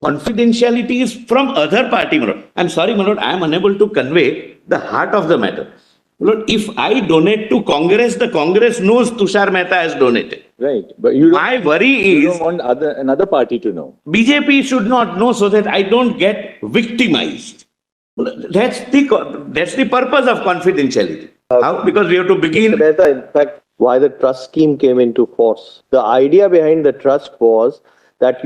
Confidentiality is from other party, my lord. I'm sorry, my lord, I am unable to convey the heart of the matter. My lord, if I donate to Congress, the Congress knows Tushar Mehta has donated. Right, but you don't, My worry you is don't want another party to know. BJP should not know so that I don't get victimized. That's the purpose of confidentiality. How? Because we have to begin. Mr. Mehta, in fact, why the trust scheme came into force. The idea behind the trust was that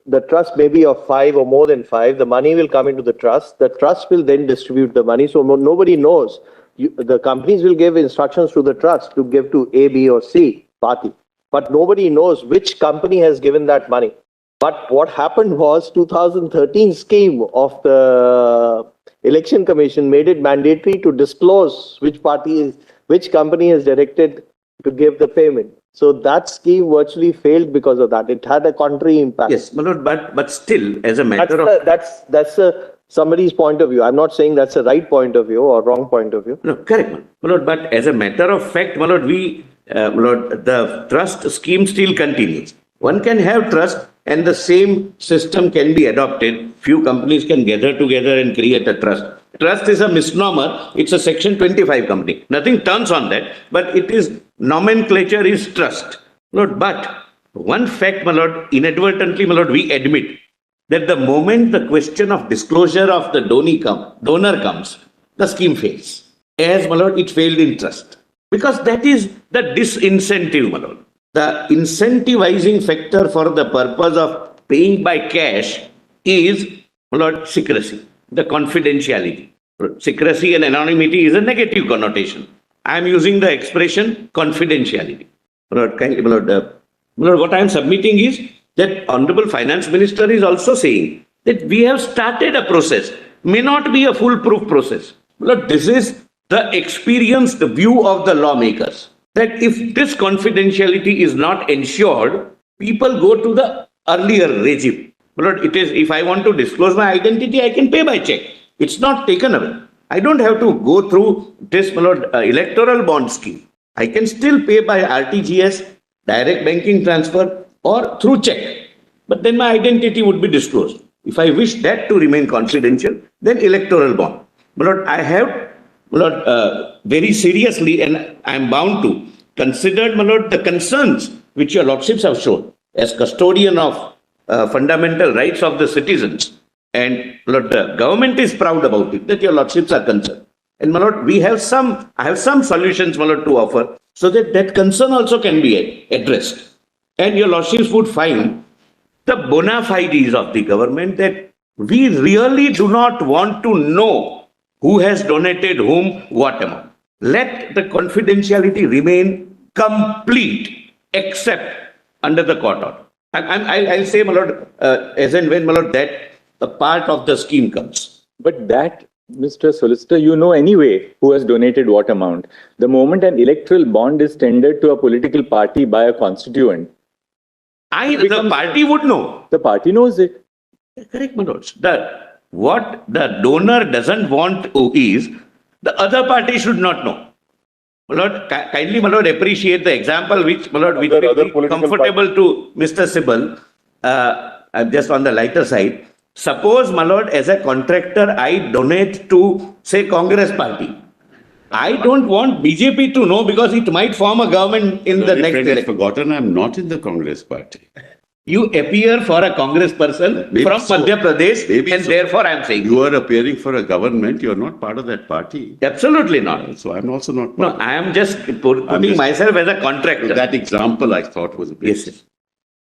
the trust may be of 5 or more than 5. The money will come into the trust. The trust will then distribute the money. So nobody knows. The companies will give instructions to the trust to give to A, B, or C party. But nobody knows which company has given that money. But what happened was 2013 scheme of the Election Commission made it mandatory to disclose which company is directed to give the payment. So that scheme virtually failed because of that. It had a contrary impact. Yes, my lord, but still, as a matter that's somebody's point of view. I'm not saying that's a right point of view or wrong point of view. No, correct, my lord. But as a matter of fact, my lord, the trust scheme still continues. One can have trust, and the same system can be adopted. Few companies can gather together and create a trust. Trust is a misnomer. It's a Section 25 company. Nothing turns on that, but it is nomenclature is trust. Lord, but one fact, my lord, inadvertently, my lord, we admit that the moment the question of disclosure of the donor comes, the scheme fails. As, my lord, it failed in trust. Because that is the disincentive, my lord. The incentivizing factor for the purpose of paying by cash is, my lord, secrecy, the confidentiality. Secrecy and anonymity is a negative connotation. I am using the expression confidentiality. My lord, what I am submitting is that Honorable Finance Minister is also saying that we have started a process, may not be a foolproof process. My lord, this is the experienced view of the lawmakers, that if this confidentiality is not ensured, people go to the earlier regime. But it is, if I want to disclose my identity, I can pay by check. It's not taken away. I don't have to go through this electoral bond scheme. I can still pay by RTGS, direct banking transfer, or through check. But then my identity would be disclosed. If I wish that to remain confidential, then electoral bond. But I have very seriously, and I am bound to, consider, my lord, the concerns which your lordships have shown as custodian of fundamental rights of the citizens. And my lord, the government is proud about it, that your lordships are concerned. And my lord, I have some solutions, my lord, to offer, so that that concern also can be addressed. And your lordships would find the bona fides of the government that we really do not want to know who has donated whom, what amount. Let the confidentiality remain complete, except under the court order. I'll say, my lord, as and when, my lord, that the part of the scheme comes. But that, Mr. Solicitor, you know anyway who has donated what amount. The moment an electoral bond is tendered to a political party by a constituent, the party would know. The party knows it. Correct, my lords. What the donor doesn't want is the other party should not know. My lord, kindly, my lord, appreciate the example which, my lord, which will be comfortable to Mr. Sibal. I'm just on the lighter side. Suppose, my lord, as a contractor, I donate to, say, Congress party. I don't want BJP to know because it might form a government in the next election. I've forgotten I'm not in the Congress party. You appear for a Congress person from Madhya Pradesh, and therefore I'm saying you are appearing for a government. You are not part of that party. Absolutely not. So I'm also not part. No, I am just putting myself as a contractor. That example I thought was a bit. Yes.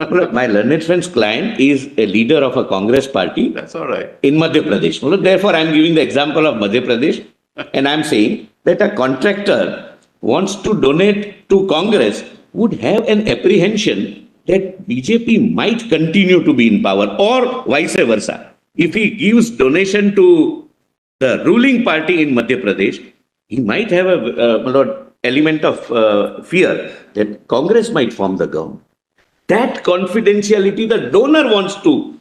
My learned friend's client is a leader of a Congress party. That's all right. In Madhya Pradesh. Therefore, I'm giving the example of Madhya Pradesh, and I'm saying that a contractor wants to donate to Congress would have an apprehension that BJP might continue to be in power, or vice versa. If he gives donation to the ruling party in Madhya Pradesh, he might have a element of fear that Congress might form the government. That confidentiality the donor wants to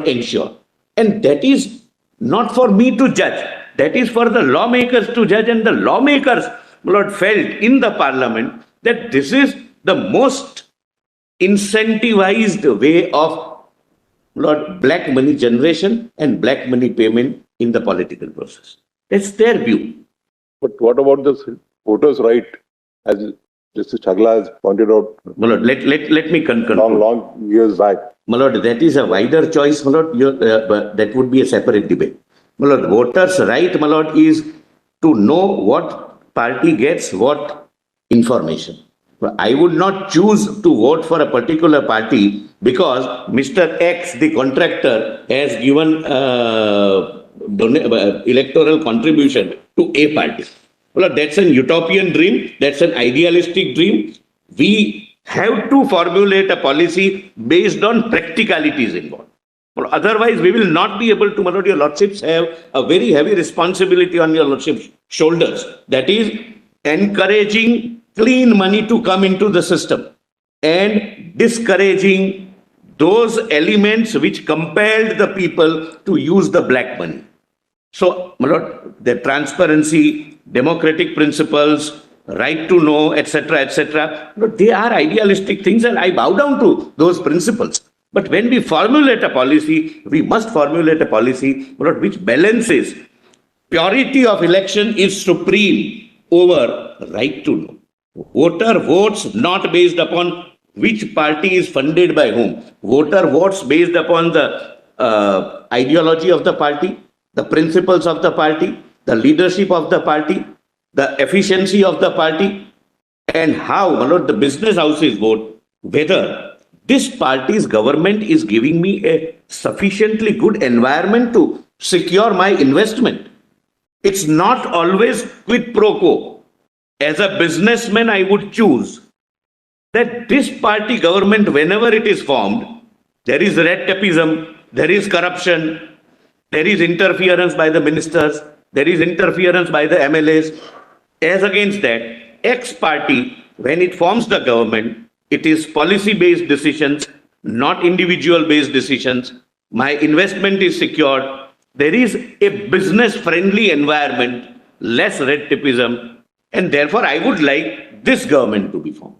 ensure. And that is not for me to judge. That is for the lawmakers to judge. And the lawmakers felt in the parliament that this is the most incentivized way of Lord, black money generation and black money payment in the political process. That's their view. But what about the voters' right, as Justice Chagla has pointed out My lord, let me conclude. long years back? My lord, that is a wider choice, my lord. But that would be a separate debate. My lord, voters' right, my lord, is to know what party gets what information. I would not choose to vote for a particular party because Mr. X, the contractor, has given electoral contribution to a party. Well, that's an utopian dream. That's an idealistic dream. We have to formulate a policy based on practicalities involved. Well, otherwise, we will not be able to, my lord, your lordships have a very heavy responsibility on your lordship's shoulders. That is encouraging clean money to come into the system and discouraging those elements which compelled the people to use the black money. So, my lord, the transparency, democratic principles, right to know, etc., they are idealistic things and I bow down to those principles. But when we formulate a policy, we must formulate a policy, my lord, which balances purity of election is supreme over right to know. Voter votes not based upon which party is funded by whom. Voter votes based upon the ideology of the party, the principles of the party, the leadership of the party, the efficiency of the party, and how, my lord, the business houses vote, whether this party's government is giving me a sufficiently good environment to secure my investment. It's not always quid pro quo. As a businessman, I would choose that this party government, whenever it is formed, there is red tapeism, there is corruption, there is interference by the ministers, there is interference by the MLAs. As against that, X party, when it forms the government, it is policy-based decisions, not individual-based decisions. My investment is secured. There is a business-friendly environment, less red tapeism, and therefore I would like this government to be formed.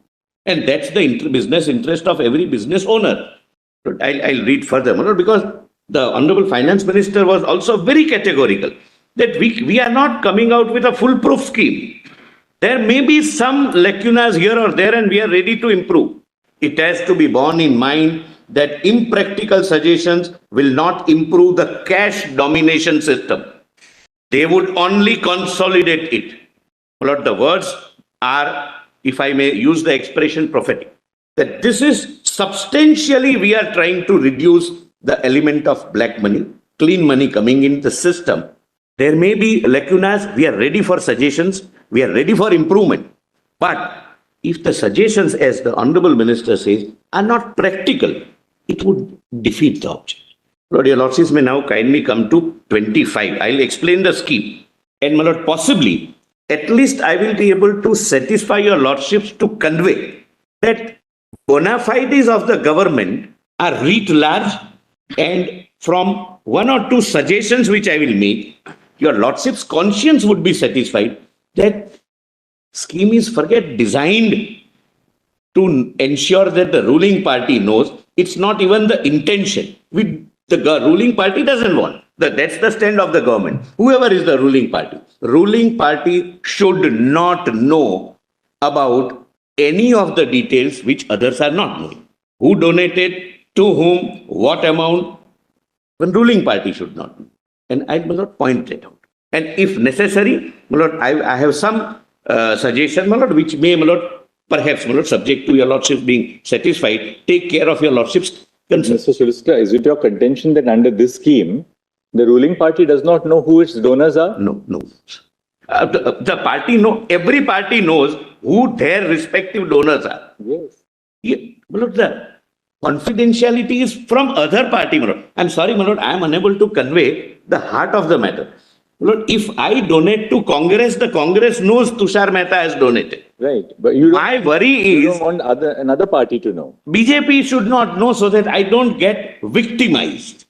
And that's the business interest of every business owner. But I'll read further, because the Honorable Finance Minister was also very categorical that we are not coming out with a foolproof scheme. There may be some lacunas here or there and we are ready to improve. It has to be borne in mind that impractical suggestions will not improve the cash domination system. They would only consolidate it. Lord, the words are, if I may use the expression, prophetic. That this is substantially we are trying to reduce the element of black money, clean money coming in the system. There may be lacunas. We are ready for suggestions. We are ready for improvement. But if the suggestions, as the Honorable Minister says, are not practical, it would defeat the object. Lord, your lordships may now kindly come to 25. I'll explain the scheme. And my lord, possibly, at least I will be able to satisfy your lordships to convey that bona fides of the government are writ large, and from one or two suggestions which I will make, your lordship's conscience would be satisfied that scheme is designed to ensure that the ruling party knows it's not even the intention. The ruling party doesn't want. That's the stand of the government. Whoever is the ruling party should not know about any of the details which others are not knowing. Who donated, to whom, what amount, the ruling party should not know. And I will not point that out. And if necessary, my lord, I have some suggestion, my lord, which may, my lord, perhaps, my lord, subject to your lordship being satisfied, take care of your lordship's concerns. Mr. Solicitor, is it your contention that under this scheme, the ruling party does not know who its donors are? No. The party every party knows who their respective donors are. Yes. Yeah, my lord, the confidentiality is from other party, my lord. I'm sorry, my lord, I am unable to convey the heart of the matter. My lord, if I donate to Congress, the Congress knows Tushar Mehta has donated. Right. But you don't, My worry you is don't want another party to know. BJP should not know so that I don't get victimized.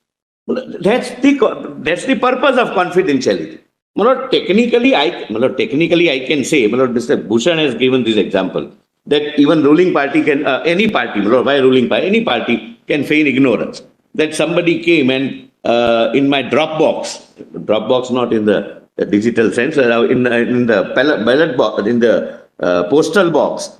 That's the purpose of confidentiality. My lord, technically I can say, my lord, Mr. Bhushan has given this example that even ruling party can, any party, my lord, why ruling party, any party can feign ignorance. that somebody came and in my Dropbox not in the digital sense, in the ballot box, in the postal box,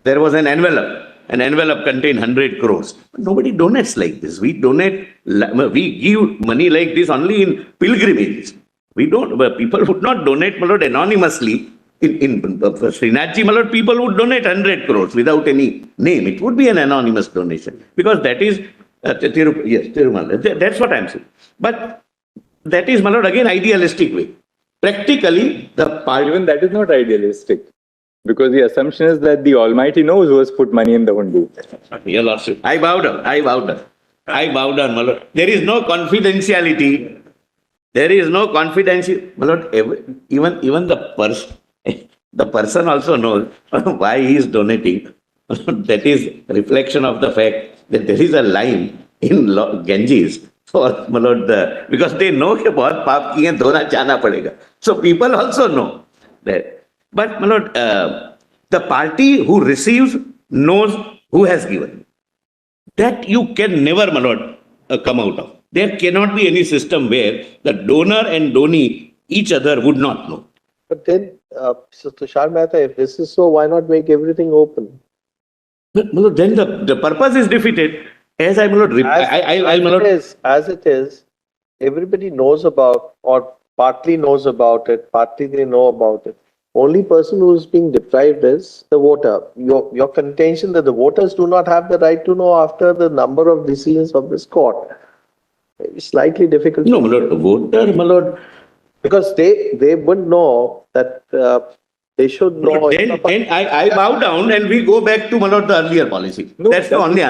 there was an envelope. An envelope contained 100 crores. Nobody donates like this. We give money like this only in pilgrimages. People would not donate anonymously. In Srinathji, people would donate 100 crores without any name. It would be an anonymous donation because that is, Tirumala. That's what I'm saying. But that is, again, idealistic way. Practically, the party. Even that is not idealistic. Because the assumption is that the Almighty knows who has put money in the hundi. Your Lordship, I bow down, my Lord. There is no confidentiality. My Lord, even the person also knows why he is donating. That is reflection of the fact that there is a line in Ganges for, my Lord, because they know कि बहुत पाप किए धोना जाना पड़ेगा. So people also know that. But, my Lord, the party who receives knows who has given. That you can never, my Lord, come out of. There cannot be any system where the donor and donee each other would not know. But then, Mr. Tushar Mehta, if this is so, why not make everything open? But, my Lord, then the purpose is defeated. As I, my Lord, as it is, everybody knows about, or partly knows about it, partly they know about it. Only person who is being deprived is the voter. Your contention that the voters do not have the right to know after the number of decisions of this court is slightly difficult. No, my Lord, voter, my Lord. Because they would know that they should know. Then I bow down and we go back to, my Lord, the earlier policy. That's the only answer.